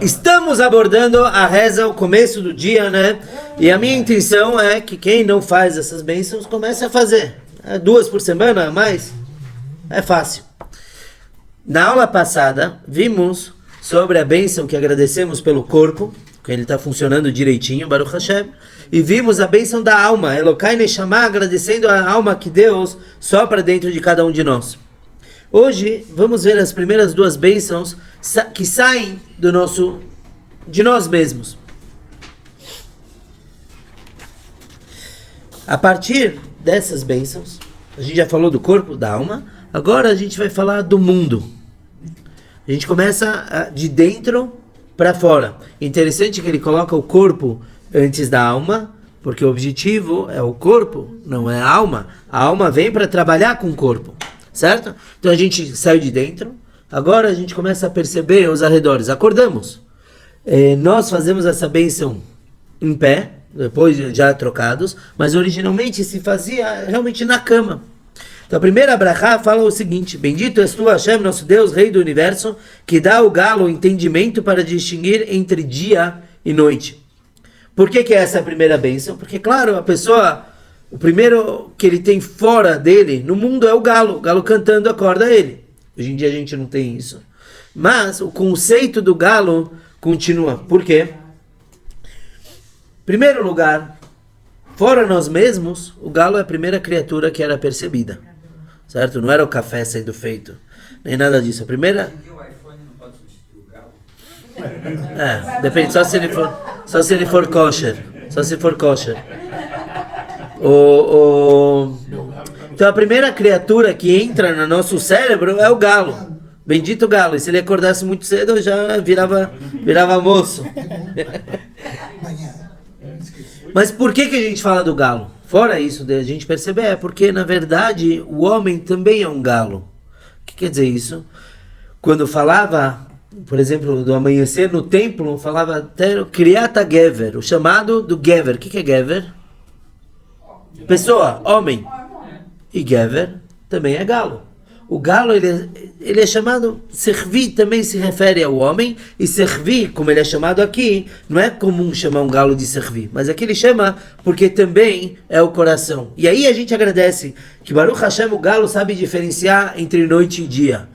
Estamos abordando a reza, o começo do dia, né? E a minha intenção é que quem não faz essas bênçãos comece a fazer. 2 por semana, mais? É fácil. Na aula passada, vimos sobre a bênção que agradecemos pelo corpo, que ele está funcionando direitinho, Baruch Hashem, e vimos a bênção da alma, Elokai Neshama, agradecendo a alma que Deus sopra dentro de cada um de nós. Hoje, vamos ver as primeiras 2 bênçãos que saem de nós mesmos. A partir dessas bênçãos, a gente já falou do corpo, da alma, agora a gente vai falar do mundo. A gente começa de dentro para fora. Interessante que ele coloca o corpo antes da alma, porque o objetivo é o corpo, não é a alma. A alma vem para trabalhar com o corpo, certo? Então a gente saiu de dentro, agora a gente começa a perceber os arredores. Acordamos. Nós fazemos essa bênção em pé, depois já trocados, mas originalmente se fazia realmente na cama. Então a primeira brachá fala o seguinte: bendito és tu, Hashem, nosso Deus, Rei do Universo, que dá ao galo o entendimento para distinguir entre dia e noite. Por que é essa a primeira bênção? Porque, claro, a pessoa, o primeiro que ele tem fora dele, no mundo, é o galo cantando acorda ele. Hoje em dia a gente não tem isso. Mas o conceito do galo continua. Por quê? Primeiro lugar, fora nós mesmos, o galo é a primeira criatura que era percebida. Certo? Não era o café sendo feito, nem nada disso. A primeira... depende, só se ele for kosher. Só se for kosher. Então a primeira criatura que entra no nosso cérebro é o galo. Bendito galo. E se ele acordasse muito cedo, já virava moço. Mas por que a gente fala do galo? Fora isso de a gente perceber, é porque, na verdade, o homem também é um galo. O que quer dizer isso? Quando falava, por exemplo, do amanhecer no templo, falava até o Kriyat Gever, o chamado do Gever. O que é Gever? Pessoa, homem. E Gever também é galo. O galo, ele é chamado, Servi também se refere ao homem, e Servi, como ele é chamado aqui, não é comum chamar um galo de Servi, mas aqui ele chama porque também é o coração. E aí a gente agradece que Baruch Hashem, o galo, sabe diferenciar entre noite e dia.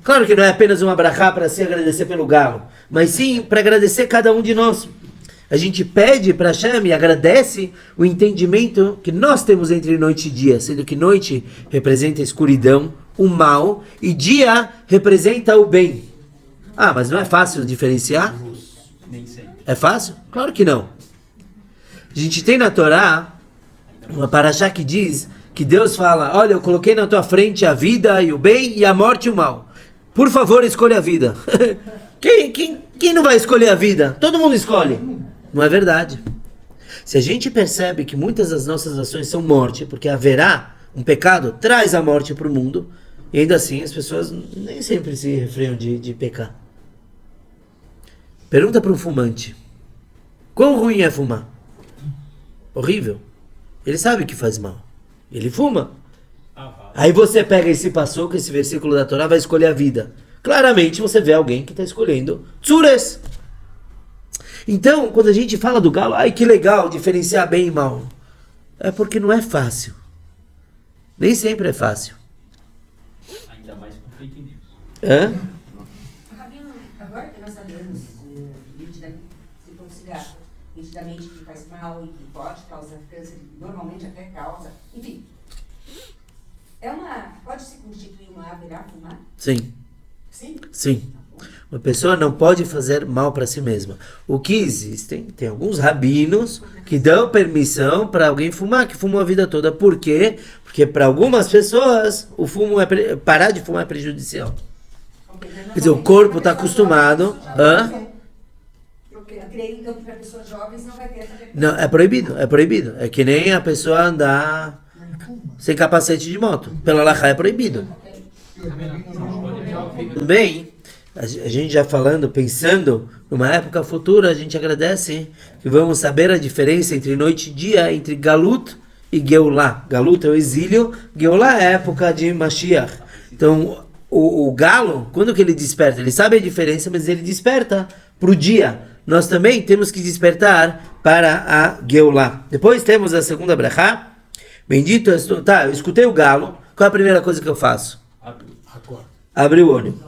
Claro que não é apenas uma brachá para se agradecer pelo galo, mas sim para agradecer cada um de nós. A gente pede para Hashem e agradece o entendimento que nós temos entre noite e dia, sendo que noite representa a escuridão, o mal, e dia representa o bem. Ah, mas não é fácil diferenciar? É fácil? Claro que não. A gente tem na Torá uma parashá que diz que Deus fala: olha, eu coloquei na tua frente a vida e o bem e a morte e o mal. Por favor, escolha a vida. Quem não vai escolher a vida? Todo mundo escolhe. Não é verdade. Se a gente percebe que muitas das nossas ações são morte, porque haverá um pecado, traz a morte para o mundo, e ainda assim as pessoas nem sempre se refreiam de pecar. Pergunta para um fumante: quão ruim é fumar? Horrível. Ele sabe que faz mal. Ele fuma. Aí você pega esse passuco, esse versículo da Torá, vai escolher a vida. Claramente você vê alguém que está escolhendo tzures. Então, quando a gente fala do galo, ai que legal diferenciar bem e mal. É porque não é fácil. Nem sempre é fácil. Ainda mais com fake news. Rabino, agora que nós sabemos se for um cigarro, nitidamente que faz mal e que pode causar câncer, normalmente até causa, enfim. Pode se constituir uma haverá fumar? Sim. Sim? Sim. Uma pessoa não pode fazer mal para si mesma. O que existem, tem alguns rabinos que dão permissão para alguém fumar, que fumou a vida toda. Por quê? Porque para algumas pessoas parar de fumar é prejudicial. Quer dizer, o corpo está acostumado. Porque eu creio então que para pessoas jovens não vai ter essa. Não, é proibido. É que nem a pessoa andar sem capacete de moto. Pela Halachá é proibido. Tudo bem? A gente já falando, pensando numa época futura, a gente agradece que vamos saber a diferença entre noite e dia, entre Galut e Geulah. Galut é o exílio, Geulah é a época de Mashiach. Então, o galo, quando que ele desperta? Ele sabe a diferença, mas ele desperta para o dia, nós também temos que despertar para a Geulah. Depois temos a segunda brachá. Bendito és tu. Tá, eu escutei o galo. Qual é a primeira coisa que eu faço? Abrir o olho.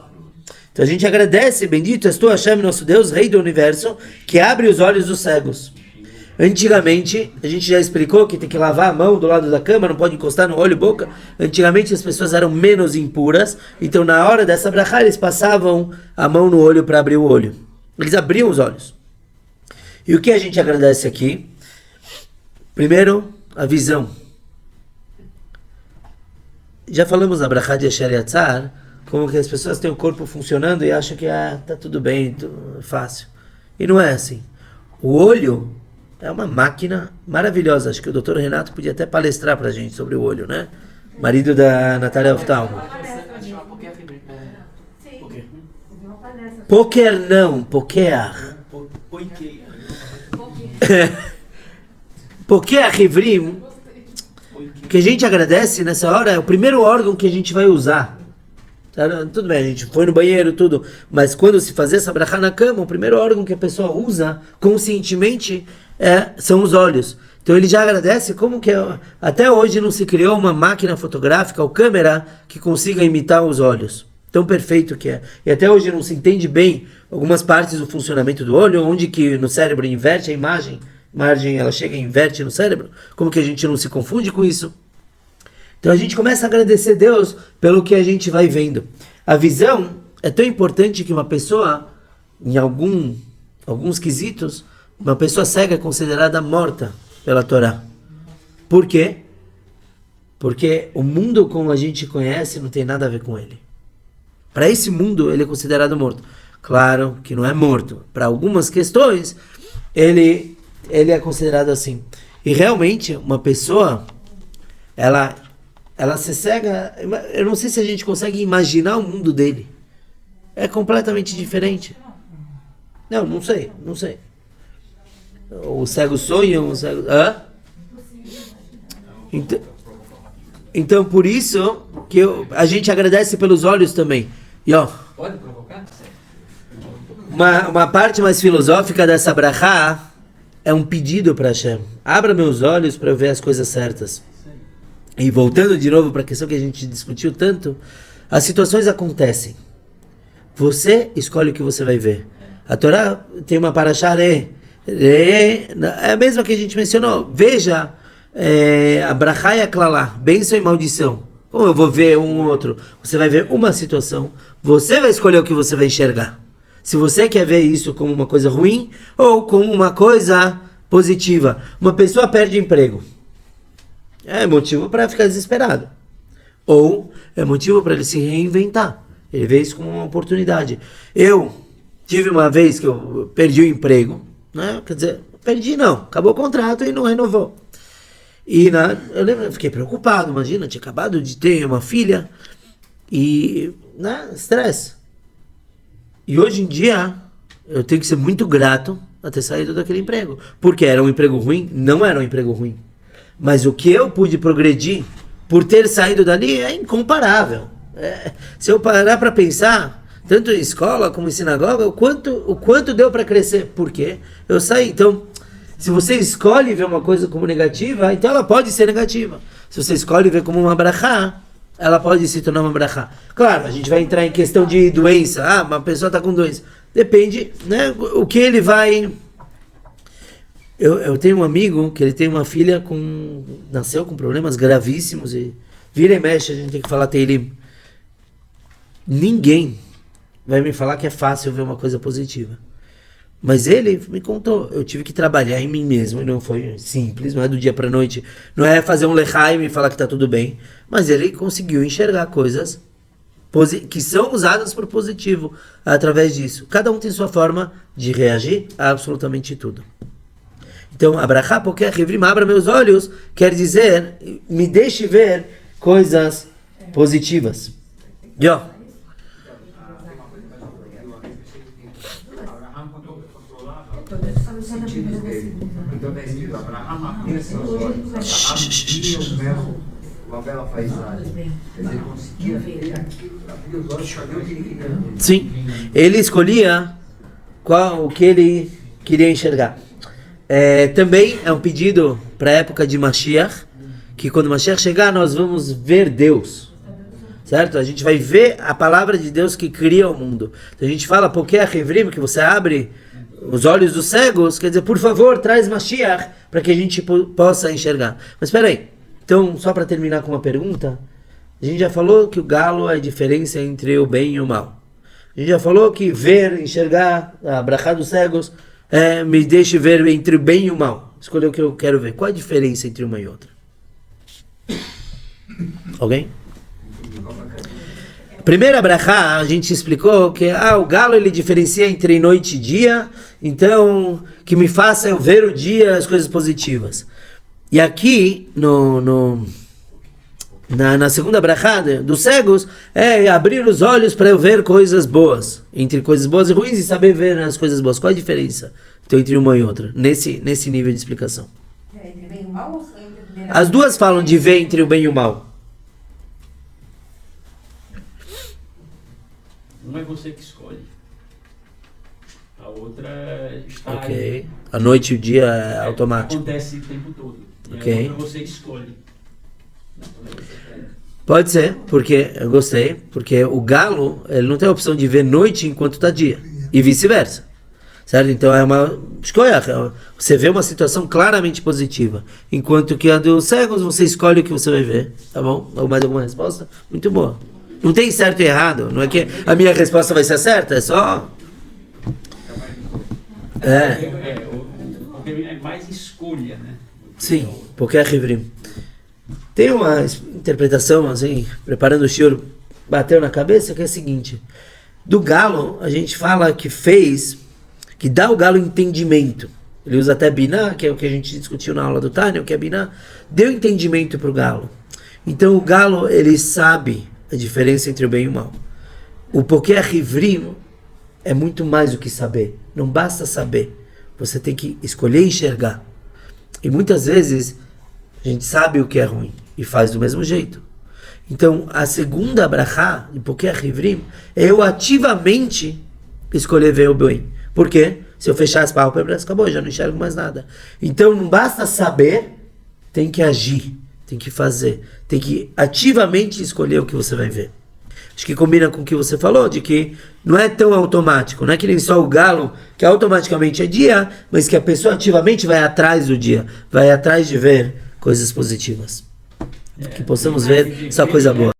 Então a gente agradece, bendito és tu, Hashem, nosso Deus, Rei do Universo, que abre os olhos dos cegos. Antigamente, a gente já explicou que tem que lavar a mão do lado da cama, não pode encostar no olho e boca. Antigamente as pessoas eram menos impuras, então na hora dessa brachá eles passavam a mão no olho para abrir o olho. Eles abriam os olhos. E o que a gente agradece aqui? Primeiro, a visão. Já falamos na brachá de Asher Yatzar, como que as pessoas têm o corpo funcionando e acham que tá tudo bem, fácil. E não é assim. O olho é uma máquina maravilhosa. Acho que o Dr. Renato podia até palestrar pra gente sobre o olho, né? Marido da Natália Oftalmo. Poker não, poker. Poker Ivrim, que a gente agradece nessa hora, é o primeiro órgão que a gente vai usar. Tudo bem, a gente foi no banheiro, tudo, mas quando se fazer essa brachá na cama, o primeiro órgão que a pessoa usa conscientemente são os olhos. Então ele já agradece como que até hoje não se criou uma máquina fotográfica ou câmera que consiga imitar os olhos. Tão perfeito que é. E até hoje não se entende bem algumas partes do funcionamento do olho, onde que no cérebro inverte a imagem ela chega e inverte no cérebro. Como que a gente não se confunde com isso? Então a gente começa a agradecer a Deus pelo que a gente vai vendo. A visão é tão importante que uma pessoa, em alguns quesitos, uma pessoa cega é considerada morta pela Torá. Por quê? Porque o mundo como a gente conhece não tem nada a ver com ele. Para esse mundo ele é considerado morto. Claro que não é morto. Para algumas questões ele é considerado assim. E realmente uma pessoa ela se cega. Eu não sei se a gente consegue imaginar o mundo dele. É completamente diferente. Não sei. O cego sonha, o cego... Então por isso que a gente agradece pelos olhos também. E ó, Pode provocar? uma parte mais filosófica dessa brachá é um pedido para Hashem. Abra meus olhos para eu ver as coisas certas. E voltando de novo para a questão que a gente discutiu tanto, as situações acontecem. Você escolhe o que você vai ver. A Torá tem uma parashá é a mesma que a gente mencionou. Veja a brachá e a klalá, bênção e maldição. Como eu vou ver um ou outro? Você vai ver uma situação, você vai escolher o que você vai enxergar. Se você quer ver isso como uma coisa ruim ou como uma coisa positiva. Uma pessoa perde emprego. É motivo para ficar desesperado. Ou é motivo para ele se reinventar. Ele vê isso como uma oportunidade. Eu tive uma vez que eu perdi o emprego. Né? Quer dizer, perdi não. Acabou o contrato e não renovou. E eu lembro, eu fiquei preocupado. Imagina, tinha acabado de ter uma filha. E, estresse. E hoje em dia, eu tenho que ser muito grato a ter saído daquele emprego. Porque era um emprego ruim? Não era um emprego ruim. Mas o que eu pude progredir por ter saído dali é incomparável. Se eu parar para pensar, tanto em escola como em sinagoga, o quanto deu para crescer. Por quê? Eu saí. Então, se você escolhe ver uma coisa como negativa, então ela pode ser negativa. Se você escolhe ver como uma brachá, ela pode se tornar uma brachá. Claro, a gente vai entrar em questão de doença. Uma pessoa está com doença. Depende, né? O que ele vai... Eu tenho um amigo que ele tem uma filha nasceu com problemas gravíssimos e vira e mexe, a gente tem que falar Teilim. Ninguém vai me falar que é fácil ver uma coisa positiva. Mas ele me contou, eu tive que trabalhar em mim mesmo, e não foi simples, não é do dia para noite, não é fazer um lechaim e falar que está tudo bem, mas ele conseguiu enxergar coisas que são usadas por positivo através disso. Cada um tem sua forma de reagir a absolutamente tudo. Então, abrahá, porque abra meus olhos, quer dizer, me deixe ver coisas positivas. E ó, então está escrito, Abraham abriu seus olhos, Abraham uma bela paisagem. Quer dizer, conseguia ver aquilo, abrir os olhos para ver o que ele queria ver. Sim, ele escolhia o que ele queria enxergar. Também é um pedido para a época de Mashiach, que quando Mashiach chegar nós vamos ver Deus, certo? A gente vai ver a palavra de Deus que cria o mundo. Então a gente fala, porque a Hevrim, que você abre os olhos dos cegos, quer dizer, por favor, traz Mashiach para que a gente possa enxergar. Mas espera aí, então só para terminar com uma pergunta, a gente já falou que o galo é a diferença entre o bem e o mal. A gente já falou que ver, enxergar, a brachá dos cegos, me deixa ver entre o bem e o mal. Escolher o que eu quero ver. Qual a diferença entre uma e outra? Alguém? Primeira brachá, a gente explicou que o galo ele diferencia entre noite e dia, então que me faça eu ver o dia, as coisas positivas. E aqui, na segunda brachá dos cegos, abrir os olhos para eu ver coisas boas, entre coisas boas e ruins, e saber ver as coisas boas. Qual a diferença então, entre uma e outra, nesse nível de explicação? Entre bem e o mal ou entre a primeira? As duas falam de ver entre o bem e o mal. Uma é você que escolhe. A outra está Ok. A noite e o dia é automático. Acontece o tempo todo. E Ok. a outra você escolhe. Pode ser, porque eu gostei, porque o galo ele não tem a opção de ver noite enquanto está dia, e vice-versa, certo? Então é uma escolha, você vê uma situação claramente positiva, enquanto que a dos cegos você escolhe o que você vai ver, tá bom? Ou mais alguma resposta? Muito boa. Não tem certo e errado, não é que a minha resposta vai ser certa, é só... É mais escolha, né? Sim, porque é Hevrim. Tem uma interpretação, assim, preparando o shiur, bateu na cabeça, que é a seguinte: do galo, a gente fala que dá ao galo entendimento. Ele usa até biná, que é o que a gente discutiu na aula do Tânia, o que é biná, deu entendimento para o galo. Então o galo, ele sabe a diferença entre o bem e o mal. O porque é Hevrim é muito mais do que saber. Não basta saber, você tem que escolher e enxergar. E muitas vezes a gente sabe o que é ruim e faz do mesmo jeito. Então, a segunda brachá, de porque é Hevrim, é eu ativamente escolher ver o bem. Por quê? Se eu fechar as pálpebras, acabou, eu já não enxergo mais nada. Então, não basta saber, tem que agir, tem que fazer, tem que ativamente escolher o que você vai ver. Acho que combina com o que você falou, de que não é tão automático, não é que nem só o galo, que automaticamente é dia, mas que a pessoa ativamente vai atrás do dia, vai atrás de ver coisas positivas. Que possamos ver só coisa boa.